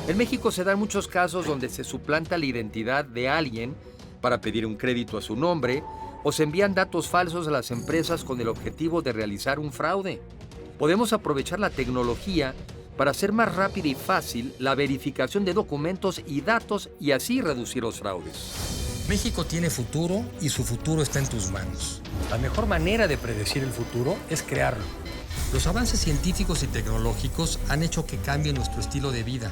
En México se dan muchos casos donde se suplanta la identidad de alguien para pedir un crédito a su nombre o se envían datos falsos a las empresas con el objetivo de realizar un fraude. Podemos aprovechar la tecnología para hacer más rápida y fácil la verificación de documentos y datos y así reducir los fraudes. México tiene futuro y su futuro está en tus manos. La mejor manera de predecir el futuro es crearlo. Los avances científicos y tecnológicos han hecho que cambie nuestro estilo de vida,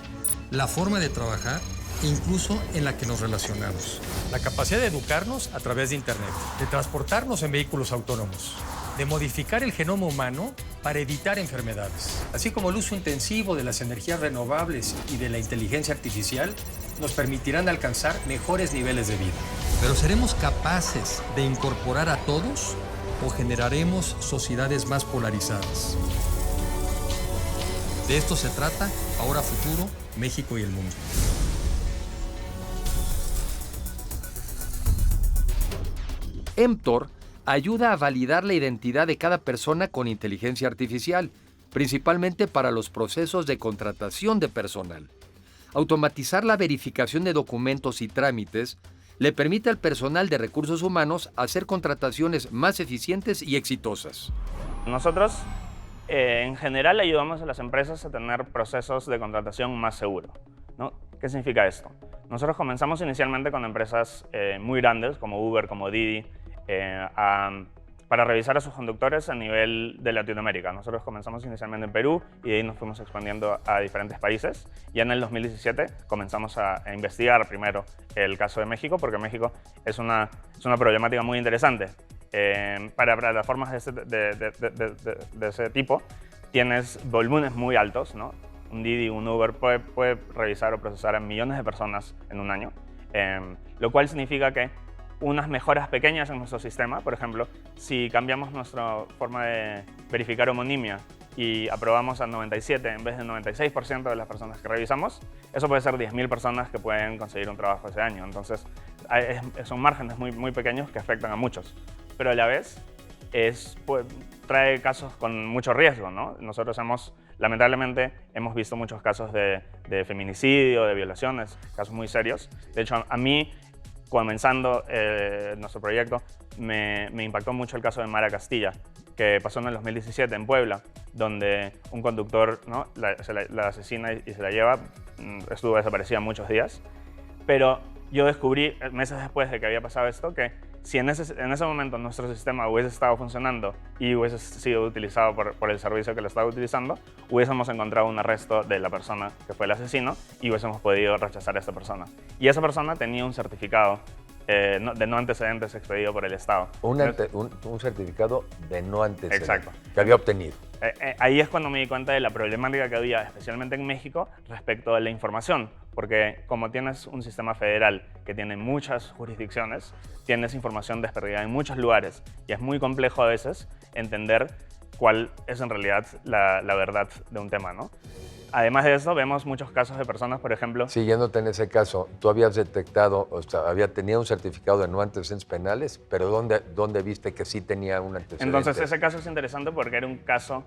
la forma de trabajar e incluso en la que nos relacionamos. La capacidad de educarnos a través de Internet, de transportarnos en vehículos autónomos, de modificar el genoma humano para evitar enfermedades, así como el uso intensivo de las energías renovables y de la inteligencia artificial, nos permitirán alcanzar mejores niveles de vida. Pero ¿seremos capaces de incorporar a todos o generaremos sociedades más polarizadas? De esto se trata Ahora Futuro, México y el mundo. Emtor ayuda a validar la identidad de cada persona con inteligencia artificial, principalmente para los procesos de contratación de personal. Automatizar la verificación de documentos y trámites le permite al personal de recursos humanos hacer contrataciones más eficientes y exitosas. Nosotros, en general, ayudamos a las empresas a tener procesos de contratación más seguros, ¿no? ¿Qué significa esto? Nosotros comenzamos inicialmente con empresas muy grandes, como Uber, como Didi, para revisar a sus conductores a nivel de Latinoamérica. Nosotros comenzamos inicialmente en Perú y de ahí nos fuimos expandiendo a diferentes países. Ya en el 2017 comenzamos a investigar primero el caso de México, porque México es una problemática muy interesante. Para plataformas de ese tipo tienes volúmenes muy altos, ¿no? Un Didi, un Uber puede revisar o procesar a millones de personas en un año, lo cual significa que unas mejoras pequeñas en nuestro sistema, por ejemplo, si cambiamos nuestra forma de verificar homonimia y aprobamos al 97 en vez del 96% de las personas que revisamos, eso puede ser 10.000 personas que pueden conseguir un trabajo ese año. Entonces, son márgenes muy pequeños que afectan a muchos, pero a la vez trae casos con mucho riesgo, ¿no? Nosotros lamentablemente hemos visto muchos casos de feminicidio, de violaciones, casos muy serios. De hecho, a mí, comenzando nuestro proyecto, me impactó mucho el caso de Mara Castilla, que pasó en el 2017 en Puebla, donde un conductor, ¿no?, la asesina y se la lleva, estuvo desaparecida muchos días. Pero yo descubrí meses después de que había pasado esto que si en ese momento nuestro sistema hubiese estado funcionando y hubiese sido utilizado por el servicio que lo estaba utilizando, hubiésemos encontrado un arresto de la persona que fue el asesino y hubiésemos podido rechazar a esta persona. Y esa persona tenía un certificado de no antecedentes expedido por el Estado. Un certificado de no antecedentes. Exacto. Que había obtenido. Ahí es cuando me di cuenta de la problemática que había, especialmente en México, respecto a la información. Porque como tienes un sistema federal que tiene muchas jurisdicciones, tienes información desperdigada en muchos lugares y es muy complejo a veces entender cuál es en realidad la verdad de un tema, ¿no? Además de eso, vemos muchos casos de personas, por ejemplo... Siguiéndote en ese caso, tú habías detectado, o sea, tenía un certificado de no antecedentes penales, pero ¿dónde viste que sí tenía un antecedente? Entonces, ese caso es interesante porque era un caso...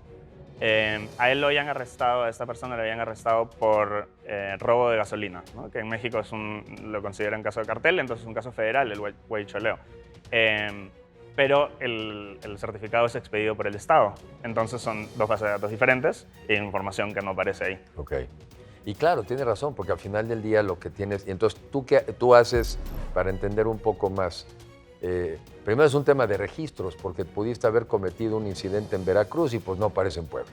a él lo habían arrestado, a esta persona lo habían arrestado por robo de gasolina, ¿no? Que en México lo consideran caso de cartel, entonces es un caso federal, el huaycholeo. Pero el certificado es expedido por el Estado. Entonces son dos bases de datos diferentes e información que no aparece ahí. Ok. Y claro, tienes razón, porque al final del día lo que tienes... Y entonces, ¿tú haces para entender un poco más? Primero es un tema de registros, porque pudiste haber cometido un incidente en Veracruz y pues no aparece en Puebla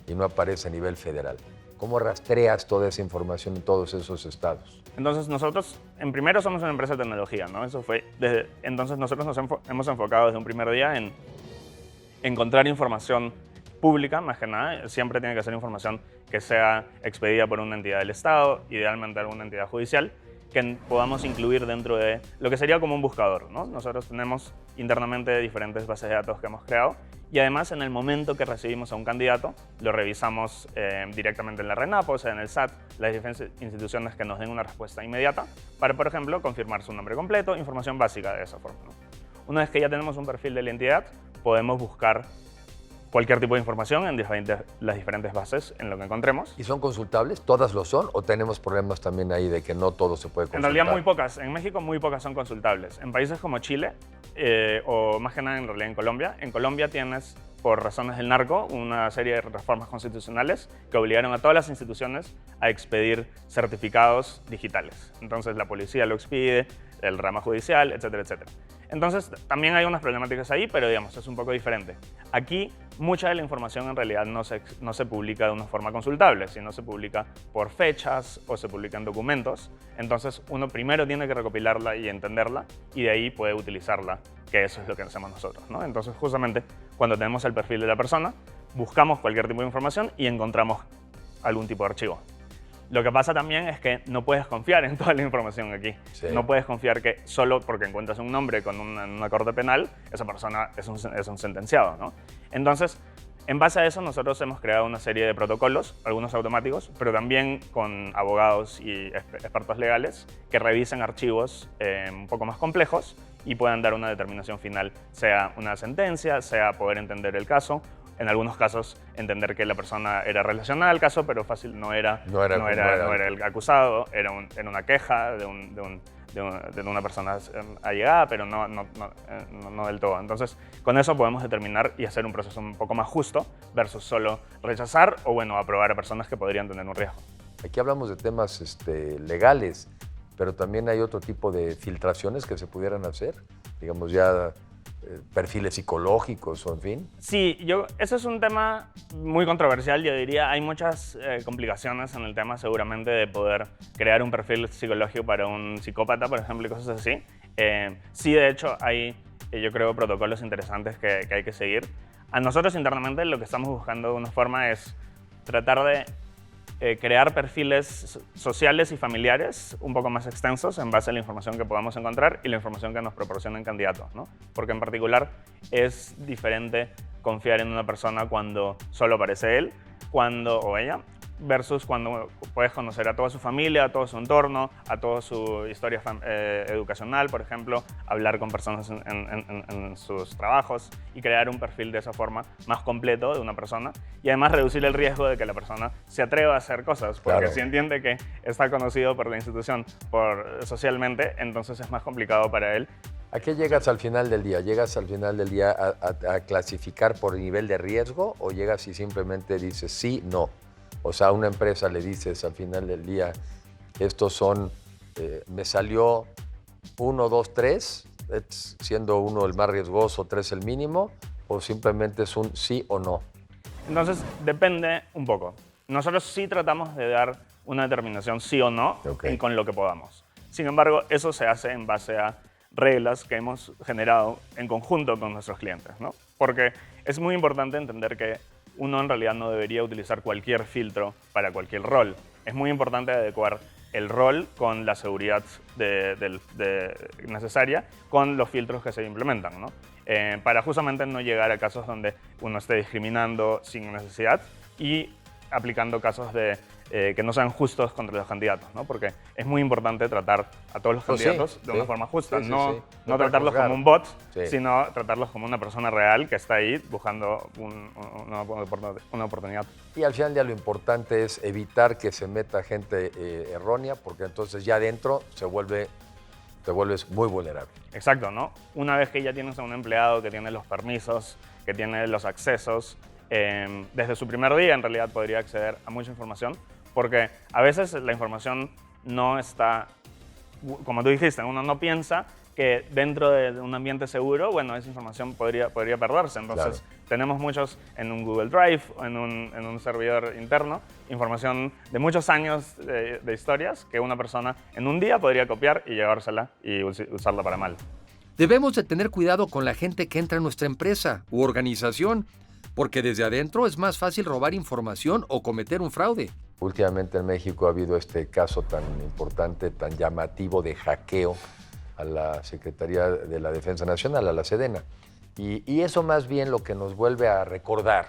y no aparece a nivel federal. ¿Cómo rastreas toda esa información en todos esos estados? Entonces nosotros, en primero, somos una empresa de tecnología, ¿no? Entonces nosotros nos hemos enfocado desde un primer día en encontrar información pública, más que nada. Siempre tiene que ser información que sea expedida por una entidad del Estado, idealmente alguna entidad judicial, que podamos incluir dentro de lo que sería como un buscador, ¿no? Nosotros tenemos internamente diferentes bases de datos que hemos creado y además en el momento que recibimos a un candidato lo revisamos directamente en la RENAPO, o sea, en el SAT, las diferentes instituciones que nos den una respuesta inmediata para, por ejemplo, confirmar su nombre completo, información básica de esa forma, ¿no? Una vez que ya tenemos un perfil de la entidad, podemos buscar cualquier tipo de información en las diferentes bases en lo que encontremos. ¿Y son consultables? ¿Todas lo son? ¿O tenemos problemas también ahí de que no todo se puede En consultar? realidad muy pocas. En México muy pocas son consultables. En países como Chile, o más que nada en realidad en Colombia tienes, por razones del narco, una serie de reformas constitucionales que obligaron a todas las instituciones a expedir certificados digitales. Entonces la policía lo expide, el rama judicial, etcétera, etcétera. Entonces también hay unas problemáticas ahí, pero digamos, es un poco diferente. Aquí mucha de la información en realidad no se publica de una forma consultable, sino se publica por fechas o se publica en documentos. Entonces uno primero tiene que recopilarla y entenderla y de ahí puede utilizarla, que eso es lo que hacemos nosotros, ¿no? Entonces justamente cuando tenemos el perfil de la persona, buscamos cualquier tipo de información y encontramos algún tipo de archivo. Lo que pasa también es que no puedes confiar en toda la información aquí. Sí. No puedes confiar que solo porque encuentras un nombre con una corte penal, esa persona es un sentenciado, ¿no? Entonces, en base a eso, nosotros hemos creado una serie de protocolos, algunos automáticos, pero también con abogados y expertos legales que revisen archivos un poco más complejos y puedan dar una determinación final, sea una sentencia, sea poder entender el caso. En algunos casos, entender que la persona era relacionada al caso, pero fácil no era el acusado, era una queja de una persona allegada, pero no del todo. Entonces, con eso podemos determinar y hacer un proceso un poco más justo versus solo rechazar o, bueno, aprobar a personas que podrían tener un riesgo. Aquí hablamos de temas legales, pero también hay otro tipo de filtraciones que se pudieran hacer, digamos ya perfiles psicológicos o en fin. Sí, ese es un tema muy controversial, yo diría. Hay muchas complicaciones en el tema seguramente de poder crear un perfil psicológico para un psicópata, por ejemplo, y cosas así. Sí, de hecho, hay, yo creo, protocolos interesantes que hay que seguir. A nosotros internamente lo que estamos buscando de una forma es tratar de crear perfiles sociales y familiares un poco más extensos en base a la información que podamos encontrar y la información que nos proporcionen candidatos, ¿no? Porque en particular es diferente confiar en una persona cuando solo aparece él o ella, versus cuando puedes conocer a toda su familia, a todo su entorno, a toda su historia educacional, por ejemplo, hablar con personas en sus trabajos y crear un perfil de esa forma más completo de una persona y además reducir el riesgo de que la persona se atreva a hacer cosas, porque Claro. si entiende que está conocido por la institución, socialmente, entonces es más complicado para él. ¿A qué llegas al final del día? ¿Llegas al final del día a clasificar por nivel de riesgo o llegas y simplemente dices sí, no? O sea, a una empresa le dices al final del día, estos son, me salió 1, 2, 3, siendo 1 el más riesgoso, 3 el mínimo, o simplemente es un sí o no. Entonces, depende un poco. Nosotros sí tratamos de dar una determinación sí o no con lo que podamos. Sin embargo, eso se hace en base a reglas que hemos generado en conjunto con nuestros clientes, ¿no? Porque es muy importante entender que uno en realidad no debería utilizar cualquier filtro para cualquier rol. Es muy importante adecuar el rol con la seguridad necesaria con los filtros que se implementan, ¿no? Para justamente no llegar a casos donde uno esté discriminando sin necesidad y aplicando casos que no sean justos contra los candidatos, ¿no? Porque es muy importante tratar a todos los candidatos de una forma justa, no tratarlos como un bot, sino tratarlos como una persona real que está ahí buscando una oportunidad. Y al final del día lo importante es evitar que se meta gente errónea, porque entonces ya adentro te vuelves muy vulnerable. Exacto, ¿no? Una vez que ya tienes a un empleado que tiene los permisos, que tiene los accesos, desde su primer día en realidad podría acceder a mucha información, porque a veces la información no está, como tú dijiste, uno no piensa que dentro de un ambiente seguro, bueno, esa información podría perderse. Entonces, tenemos muchos en un Google Drive o en un servidor interno, información de muchos años de historias que una persona en un día podría copiar y llevársela y usarla para mal. Debemos de tener cuidado con la gente que entra en nuestra empresa u organización, porque desde adentro es más fácil robar información o cometer un fraude. Últimamente en México ha habido este caso tan importante, tan llamativo de hackeo a la Secretaría de la Defensa Nacional, a la Sedena. Y eso más bien lo que nos vuelve a recordar,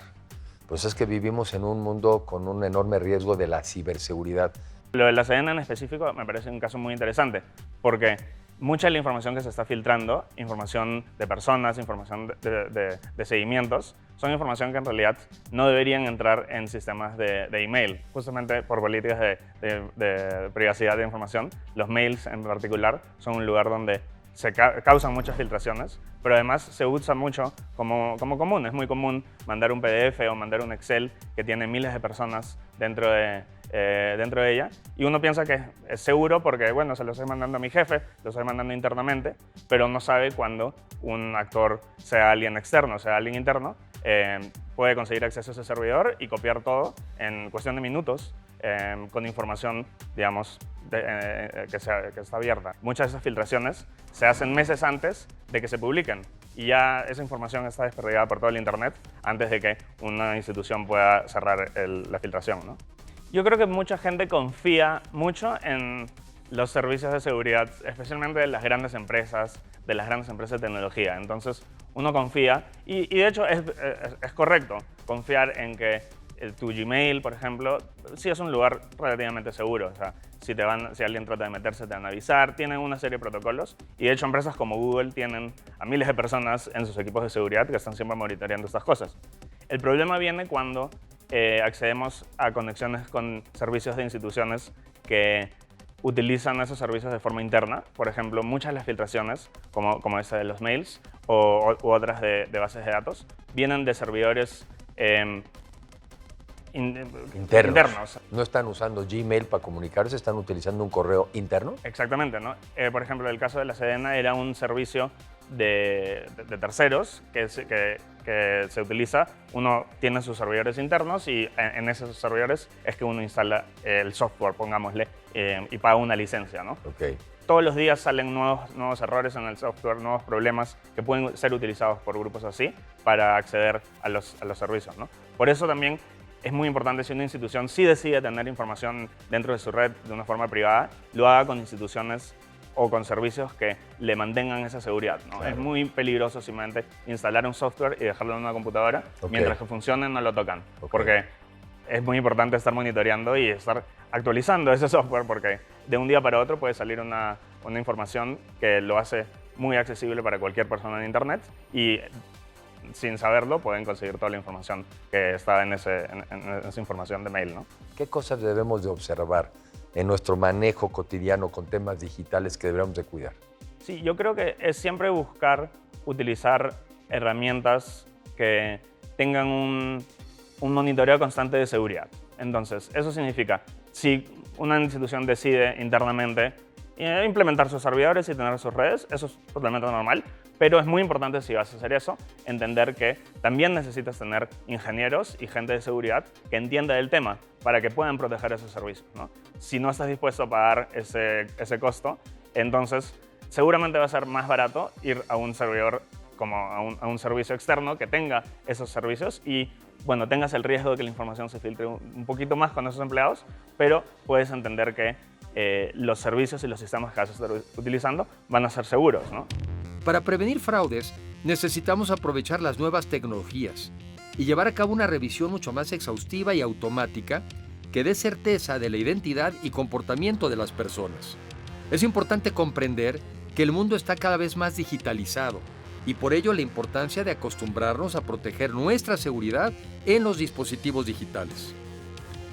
pues es que vivimos en un mundo con un enorme riesgo de la ciberseguridad. Lo de la Sedena en específico me parece un caso muy interesante, porque mucha de la información que se está filtrando, información de personas, información de seguimientos, son información que en realidad no deberían entrar en sistemas de email. Justamente por políticas de privacidad de información, los mails en particular son un lugar donde se causan muchas filtraciones, pero además se usa mucho como común. Es muy común mandar un PDF o mandar un Excel que tiene miles de personas dentro de ella, y uno piensa que es seguro porque, bueno, se lo estoy mandando a mi jefe, lo estoy mandando internamente, pero no sabe cuándo un actor, sea alguien externo, sea alguien interno, puede conseguir acceso a ese servidor y copiar todo en cuestión de minutos con información, digamos, que está abierta. Muchas de esas filtraciones se hacen meses antes de que se publiquen y ya esa información está desperdigada por todo el Internet antes de que una institución pueda cerrar la filtración, ¿no? Yo creo que mucha gente confía mucho en los servicios de seguridad, especialmente de las grandes empresas, de tecnología. Entonces, uno confía, y de hecho es correcto confiar en que tu Gmail, por ejemplo, sí es un lugar relativamente seguro. O sea, si alguien trata de meterse, te van a avisar. Tienen una serie de protocolos. Y de hecho, empresas como Google tienen a miles de personas en sus equipos de seguridad que están siempre monitoreando estas cosas. El problema viene cuando accedemos a conexiones con servicios de instituciones que utilizan esos servicios de forma interna. Por ejemplo, muchas de las filtraciones, como esta de los mails u otras de bases de datos, vienen de servidores internos. ¿No están usando Gmail para comunicarse? ¿Están utilizando un correo interno? Exactamente, ¿no? Por ejemplo, el caso de la Sedena era un servicio de terceros que se utiliza. Uno tiene sus servidores internos y en esos servidores es que uno instala el software, pongámosle, y paga una licencia, ¿no? Okay. Todos los días salen nuevos errores en el software, nuevos problemas que pueden ser utilizados por grupos así para acceder a los servicios, ¿no? Por eso también es muy importante, si una institución sí decide tener información dentro de su red de una forma privada, lo haga con instituciones o con servicios que le mantengan esa seguridad, ¿no? Claro. Es muy peligroso simplemente instalar un software y dejarlo en una computadora. Mientras que funcione no lo tocan, porque es muy importante estar monitoreando y estar actualizando ese software, porque de un día para otro puede salir una información que lo hace muy accesible para cualquier persona en Internet y sin saberlo pueden conseguir toda la información que está en esa información de mail, ¿no? ¿Qué cosas debemos de observar en nuestro manejo cotidiano con temas digitales que deberíamos de cuidar? Sí, yo creo que es siempre buscar utilizar herramientas que tengan un monitoreo constante de seguridad. Entonces, eso significa, si una institución decide internamente implementar sus servidores y tener sus redes, eso es totalmente normal, pero es muy importante, si vas a hacer eso, entender que también necesitas tener ingenieros y gente de seguridad que entienda del tema para que puedan proteger esos servicios, ¿no? Si no estás dispuesto a pagar ese costo, entonces seguramente va a ser más barato ir a un servidor como a un servicio externo que tenga esos servicios y, bueno, tengas el riesgo de que la información se filtre un poquito más con esos empleados, pero puedes entender que los servicios y los sistemas que vas a estar utilizando van a ser seguros, ¿no? Para prevenir fraudes, necesitamos aprovechar las nuevas tecnologías y llevar a cabo una revisión mucho más exhaustiva y automática que dé certeza de la identidad y comportamiento de las personas. Es importante comprender que el mundo está cada vez más digitalizado y por ello la importancia de acostumbrarnos a proteger nuestra seguridad en los dispositivos digitales.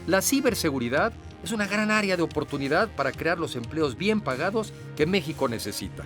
La ciberseguridad es una gran área de oportunidad para crear los empleos bien pagados que México necesita.